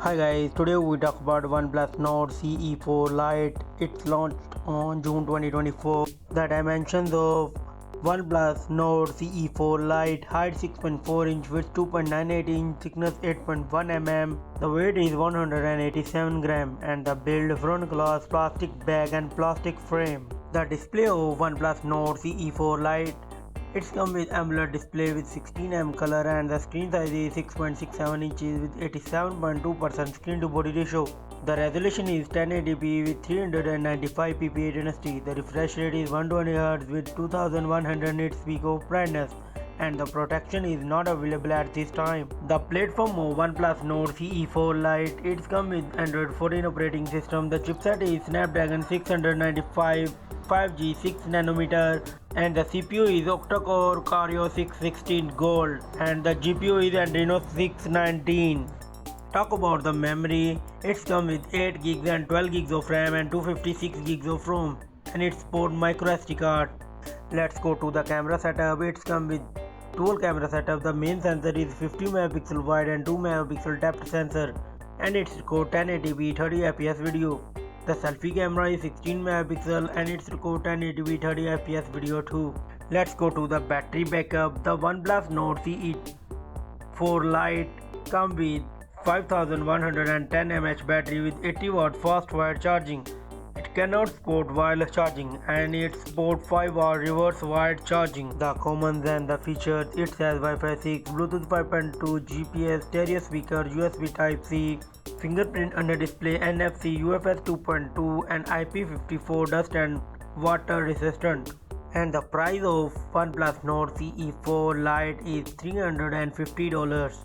Hi guys, today we talk about OnePlus Nord CE4 Lite. It's launched on June 2024. The dimensions of OnePlus Nord CE4 Lite: height 6.4 inch, width 2.98 inch, thickness 8.1 mm. The weight is 187 gram, and the build front glass, plastic bag and plastic frame. The display of OnePlus Nord CE4 Lite. It comes with AMOLED display with 16 mm color, and the screen size is 6.67 inches with 87.2% screen to body ratio. The resolution is 1080p with 395 ppi density. The refresh rate is 120Hz with 2100 nits peak of brightness, and the protection is not available at this time. The platform of OnePlus Nord CE4 Lite. It comes with Android 14 operating system. The chipset is Snapdragon 695 5G 6nm, and the CPU is octa-core Cardio 616 Gold, and the GPU is Adreno 619. Talk about the memory. It comes with 8 gigs and 12 gigs of RAM and 256 gigs of ROM, and it supports micro SD card. Let's go to the camera setup. It comes with dual camera setup. The main sensor is 50 megapixel wide and 2 megapixel depth sensor, and it records 1080p 30fps video. The selfie camera is 16 megapixel and it's record 1080p 30fps video too. Let's go to the battery backup. The OnePlus Nord CE4 Lite comes with 5110 mAh battery with 80 watt fast wire charging. It cannot support wireless charging, and it supports 5-hour reverse wired charging. The commons and the features: it has Wi-Fi 6, Bluetooth 5.2, GPS, stereo speaker, USB Type-C, fingerprint under display, NFC, UFS 2.2, and IP54 dust and water resistant. And the price of OnePlus Nord CE4 Lite is $350.